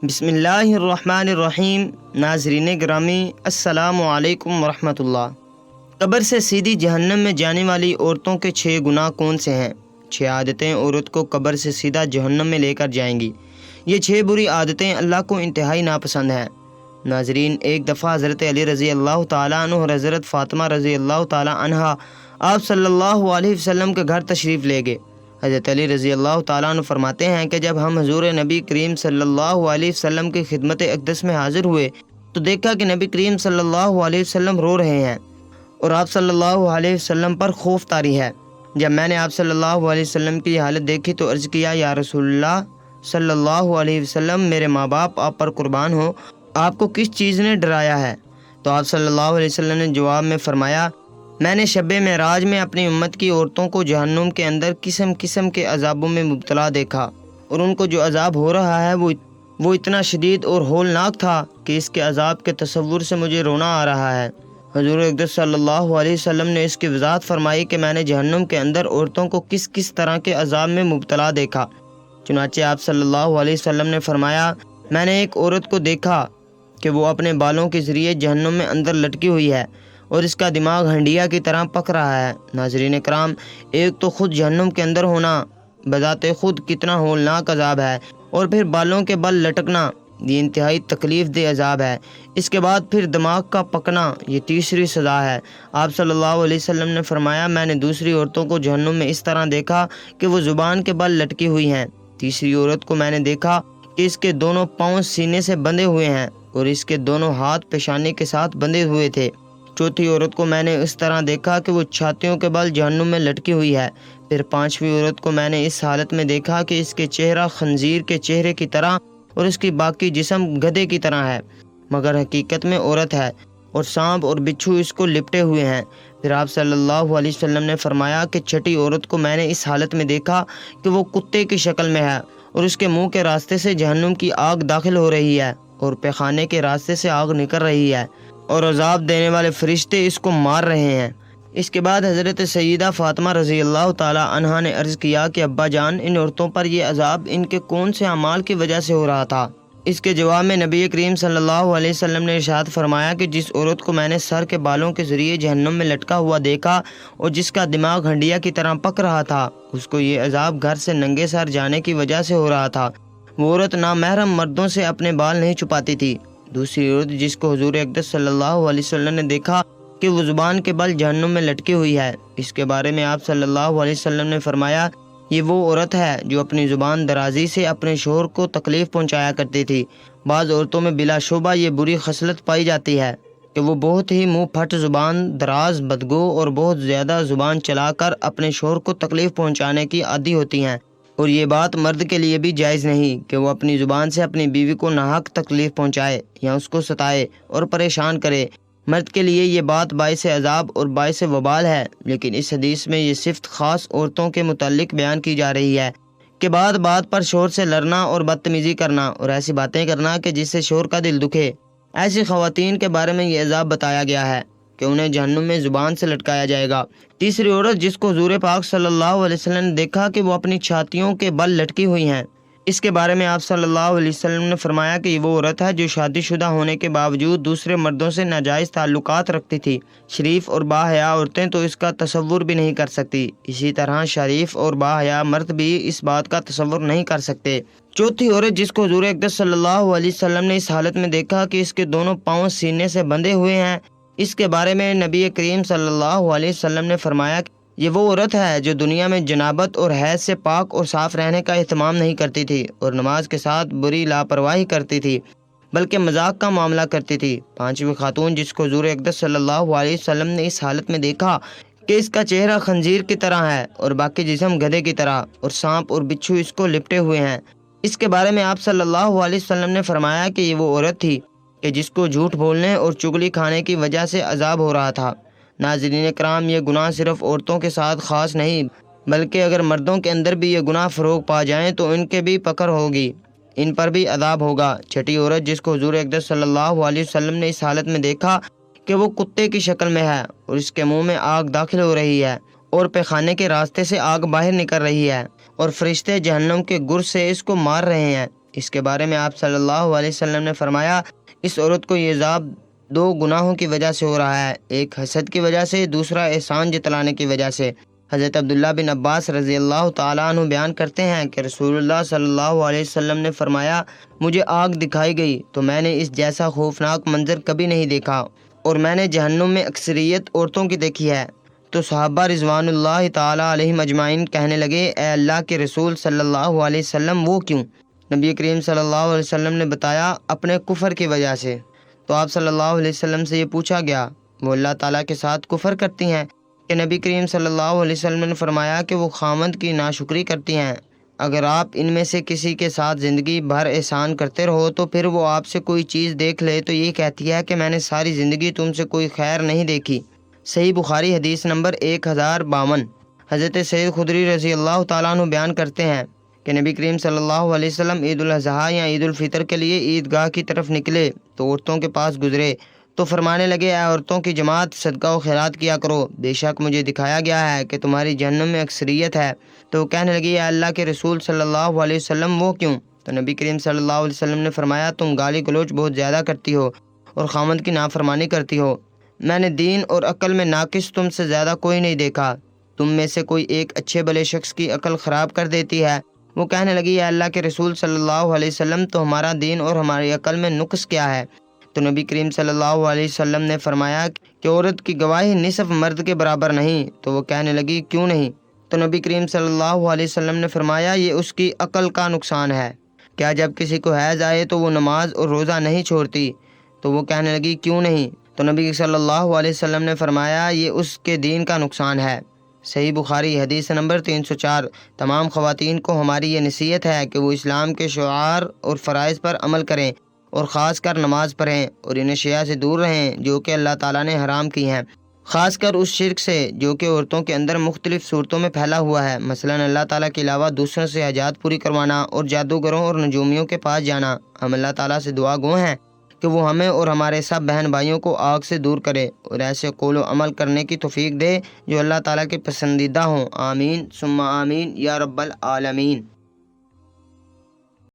بسم اللہ الرحمن الرحیم۔ ناظرین گرامی، السلام علیکم ورحمۃ اللہ۔ قبر سے سیدھی جہنم میں جانے والی عورتوں کے 6 گناہ کون سے ہیں؟ 6 عادتیں عورت کو قبر سے سیدھا جہنم میں لے کر جائیں گی۔ یہ 6 بری عادتیں اللہ کو انتہائی ناپسند ہیں۔ ناظرین، ایک دفعہ حضرت علی رضی اللہ تعالیٰ عنہ اور حضرت فاطمہ رضی اللہ تعالیٰ عنہا آپ صلی اللہ علیہ وسلم کے گھر تشریف لے گئے۔ حضرت علی رضی اللہ تعالیٰ عنہ فرماتے ہیں کہ جب ہم حضور نبی کریم صلی اللہ علیہ وسلم کی خدمت اقدس میں حاضر ہوئے تو دیکھا کہ نبی کریم صلی اللہ علیہ وسلم رو رہے ہیں اور آپ صلی اللہ علیہ وسلم پر خوف طاری ہے۔ جب میں نے آپ صلی اللہ علیہ وسلم کی یہ حالت دیکھی تو عرض کیا، یا رسول اللہ صلی اللہ علیہ وسلم، میرے ماں باپ آپ پر قربان ہو، آپ کو کس چیز نے ڈرایا ہے؟ تو آپ صلی اللہ علیہ وسلم نے جواب میں فرمایا، میں نے شب معراج میں اپنی امت کی عورتوں کو جہنم کے اندر قسم قسم کے عذابوں میں مبتلا دیکھا، اور ان کو جو عذاب ہو رہا ہے وہ اتنا شدید اور ہولناک تھا کہ اس کے عذاب کے تصور سے مجھے رونا آ رہا ہے۔ حضور اقدس صلی اللہ علیہ وسلم نے اس کی وضاحت فرمائی کہ میں نے جہنم کے اندر عورتوں کو کس کس طرح کے عذاب میں مبتلا دیکھا۔ چنانچہ آپ صلی اللہ علیہ وسلم نے فرمایا، میں نے ایک عورت کو دیکھا کہ وہ اپنے بالوں کے ذریعے جہنم میں اندر لٹکی ہوئی ہے اور اس کا دماغ ہنڈیا کی طرح پک رہا ہے۔ ناظرین کرام، ایک تو خود جہنم کے اندر ہونا بذات خود کتنا ہولناک عذاب ہے، اور پھر بالوں کے بل لٹکنا یہ انتہائی تکلیف دہ عذاب ہے۔ اس کے بعد پھر دماغ کا پکنا یہ تیسری سزا ہے۔ آپ صلی اللہ علیہ وسلم نے فرمایا، میں نے دوسری عورتوں کو جہنم میں اس طرح دیکھا کہ وہ زبان کے بل لٹکی ہوئی ہیں۔ تیسری عورت کو میں نے دیکھا کہ اس کے دونوں پاؤں سینے سے بندھے ہوئے ہیں اور اس کے دونوں ہاتھ پیشانی کے ساتھ بندھے ہوئے تھے۔ چوتھی عورت کو میں نے اس طرح دیکھا کہ وہ چھاتیوں کے بل جہنم میں لٹکی ہوئی ہے۔ پھر پانچویں عورت کو میں نے اس حالت میں دیکھا کہ اس کے چہرہ خنزیر کے چہرے کی طرح اور اس کی باقی جسم گدھے کی طرح ہے، مگر حقیقت میں عورت ہے، اور سانپ اور بچھو اس کو لپٹے ہوئے ہیں۔ پھر آپ صلی اللہ علیہ وسلم نے فرمایا کہ چھٹی عورت کو میں نے اس حالت میں دیکھا کہ وہ کتے کی شکل میں ہے اور اس کے منہ کے راستے سے جہنم کی آگ داخل ہو رہی ہے اور پیخانے کے راستے سے آگ نکل رہی ہے، اور عذاب دینے والے فرشتے اس کو مار رہے ہیں۔ اس کے بعد حضرت سیدہ فاطمہ رضی اللہ تعالی عنہا نے عرض کیا کہ ابا جان، ان عورتوں پر یہ عذاب ان کے کون سے اعمال کی وجہ سے ہو رہا تھا؟ اس کے جواب میں نبی کریم صلی اللہ علیہ وسلم نے ارشاد فرمایا کہ جس عورت کو میں نے سر کے بالوں کے ذریعے جہنم میں لٹکا ہوا دیکھا اور جس کا دماغ ہنڈیا کی طرح پک رہا تھا، اس کو یہ عذاب گھر سے ننگے سر جانے کی وجہ سے ہو رہا تھا۔ وہ عورت نامحرم مردوں سے اپنے بال نہیں چھپاتی تھی۔ دوسری عورت جس کو حضور اقدس صلی اللہ علیہ وسلم نے دیکھا کہ وہ زبان کے بل جہنم میں لٹکی ہوئی ہے، اس کے بارے میں آپ صلی اللہ علیہ وسلم نے فرمایا، یہ وہ عورت ہے جو اپنی زبان درازی سے اپنے شوہر کو تکلیف پہنچایا کرتی تھی۔ بعض عورتوں میں بلا شبہ یہ بری خصلت پائی جاتی ہے کہ وہ بہت ہی منہ پھٹ زبان دراز، بدگو اور بہت زیادہ زبان چلا کر اپنے شوہر کو تکلیف پہنچانے کی عادی ہوتی ہیں، اور یہ بات مرد کے لیے بھی جائز نہیں کہ وہ اپنی زبان سے اپنی بیوی کو ناحق تکلیف پہنچائے یا اس کو ستائے اور پریشان کرے۔ مرد کے لیے یہ بات باعث عذاب اور باعث وبال ہے، لیکن اس حدیث میں یہ صفت خاص عورتوں کے متعلق بیان کی جا رہی ہے کہ بات پر شوہر سے لڑنا اور بدتمیزی کرنا اور ایسی باتیں کرنا کہ جس سے شوہر کا دل دکھے، ایسی خواتین کے بارے میں یہ عذاب بتایا گیا ہے کہ انہیں جہنم میں زبان سے لٹکایا جائے گا۔ تیسری عورت جس کو حضور پاک صلی اللہ علیہ وسلم نے دیکھا کہ وہ اپنی چھاتیوں کے بل لٹکی ہوئی ہیں، اس کے بارے میں آپ صلی اللہ علیہ وسلم نے فرمایا کہ یہ وہ عورت ہے جو شادی شدہ ہونے کے باوجود دوسرے مردوں سے ناجائز تعلقات رکھتی تھی۔ شریف اور باحیا عورتیں تو اس کا تصور بھی نہیں کر سکتی، اسی طرح شریف اور باحیا مرد بھی اس بات کا تصور نہیں کر سکتے۔ چوتھی عورت جس کو حضور اقدس صلی اللہ علیہ وسلم نے اس حالت میں دیکھا کہ اس کے دونوں پاؤں سینے سے بندھے ہوئے ہیں، اس کے بارے میں نبی کریم صلی اللہ علیہ وسلم نے فرمایا کہ یہ وہ عورت ہے جو دنیا میں جنابت اور حیض سے پاک اور صاف رہنے کا اہتمام نہیں کرتی تھی اور نماز کے ساتھ بری لاپرواہی کرتی تھی بلکہ مذاق کا معاملہ کرتی تھی۔ پانچویں خاتون جس کو حضور اقدس صلی اللہ علیہ وسلم نے اس حالت میں دیکھا کہ اس کا چہرہ خنزیر کی طرح ہے اور باقی جسم گدھے کی طرح اور سانپ اور بچھو اس کو لپٹے ہوئے ہیں، اس کے بارے میں آپ صلی اللہ علیہ وسلم نے فرمایا کہ یہ وہ عورت تھی کہ جس کو جھوٹ بولنے اور چغلی کھانے کی وجہ سے عذاب ہو رہا تھا۔ ناظرین کرام، یہ گناہ صرف عورتوں کے ساتھ خاص نہیں بلکہ اگر مردوں کے اندر بھی یہ گناہ فروغ پا جائیں تو ان کے بھی پکڑ ہوگی، ان پر بھی عذاب ہوگا۔ چھٹی عورت جس کو حضور اقدس صلی اللہ علیہ وسلم نے اس حالت میں دیکھا کہ وہ کتے کی شکل میں ہے اور اس کے منہ میں آگ داخل ہو رہی ہے اور پیخانے کے راستے سے آگ باہر نکل رہی ہے اور فرشتے جہنم کے گر سے اس کو مار رہے ہیں۔ اس کے بارے میں آپ صلی اللہ علیہ وسلم نے فرمایا اس عورت کو یہ عذاب 2 گناہوں کی وجہ سے ہو رہا ہے، ایک حسد کی وجہ سے، دوسرا احسان جتلانے کی وجہ سے۔ حضرت عبداللہ بن عباس رضی اللہ تعالیٰ عنہ بیان کرتے ہیں کہ رسول اللہ صلی اللہ علیہ وسلم نے فرمایا مجھے آگ دکھائی گئی تو میں نے اس جیسا خوفناک منظر کبھی نہیں دیکھا، اور میں نے جہنم میں اکثریت عورتوں کی دیکھی ہے۔ تو صحابہ رضوان اللہ تعالیٰ علیہم اجمعین کہنے لگے اے اللہ کے رسول صلی اللہ علیہ وسلم وہ کیوں؟ نبی کریم صلی اللہ علیہ وسلم نے بتایا اپنے کفر کی وجہ سے۔ تو آپ صلی اللہ علیہ وسلم سے یہ پوچھا گیا وہ اللہ تعالیٰ کے ساتھ کفر کرتی ہیں؟ کہ نبی کریم صلی اللہ علیہ وسلم نے فرمایا کہ وہ خامند کی ناشکری کرتی ہیں۔ اگر آپ ان میں سے کسی کے ساتھ زندگی بھر احسان کرتے رہو تو پھر وہ آپ سے کوئی چیز دیکھ لے تو یہ کہتی ہے کہ میں نے ساری زندگی تم سے کوئی خیر نہیں دیکھی۔ صحیح بخاری حدیث نمبر 1052۔ حضرت سید خدری رضی اللہ تعالیٰ عنہ بیان کرتے ہیں کہ نبی کریم صلی اللہ علیہ وسلم عید الاضحیٰ یا عید الفطر کے لیے عیدگاہ کی طرف نکلے تو عورتوں کے پاس گزرے تو فرمانے لگے اے عورتوں کی جماعت صدقہ و خیرات کیا کرو، بے شک مجھے دکھایا گیا ہے کہ تمہاری جہنم میں اکثریت ہے۔ تو وہ کہنے لگی اے اللہ کے رسول صلی اللہ علیہ وسلم وہ کیوں؟ تو نبی کریم صلی اللہ علیہ وسلم نے فرمایا تم گالی گلوچ بہت زیادہ کرتی ہو اور خامند کی نافرمانی کرتی ہو، میں نے دین اور عقل میں ناقص تم سے زیادہ کوئی نہیں دیکھا، تم میں سے کوئی ایک اچھے بھلے شخص کی عقل خراب کر دیتی ہے۔ وہ کہنے لگی اے اللہ کے رسول صلی اللہ علیہ وسلم تو ہمارا دین اور ہماری عقل میں نقص کیا ہے؟ تو نبی کریم صلی اللہ علیہ وسلم نے فرمایا کہ عورت کی گواہی نصف مرد کے برابر نہیں۔ تو وہ کہنے لگی کیوں نہیں؟ تو نبی کریم صلی اللہ علیہ وسلم نے فرمایا یہ اس کی عقل کا نقصان ہے۔ کیا جب کسی کو حیض آئے تو وہ نماز اور روزہ نہیں چھوڑتی؟ تو وہ کہنے لگی کیوں نہیں؟ تو نبی صلی اللہ علیہ وسلم نے فرمایا یہ اس کے دین کا نقصان ہے۔ صحیح بخاری حدیث نمبر 304۔ تمام خواتین کو ہماری یہ نصیحت ہے کہ وہ اسلام کے شعار اور فرائض پر عمل کریں اور خاص کر نماز پڑھیں اور ان اشیاء سے دور رہیں جو کہ اللہ تعالیٰ نے حرام کی ہیں، خاص کر اس شرک سے جو کہ عورتوں کے اندر مختلف صورتوں میں پھیلا ہوا ہے، مثلا اللہ تعالیٰ کے علاوہ دوسروں سے حاجات پوری کروانا اور جادوگروں اور نجومیوں کے پاس جانا۔ ہم اللہ تعالیٰ سے دعا گو ہیں کہ وہ ہمیں اور ہمارے سب بہن بھائیوں کو آگ سے دور کرے اور ایسے قول و عمل کرنے کی توفیق دے جو اللہ تعالیٰ کے پسندیدہ ہوں۔ آمین ثم آمین یا رب العالمین۔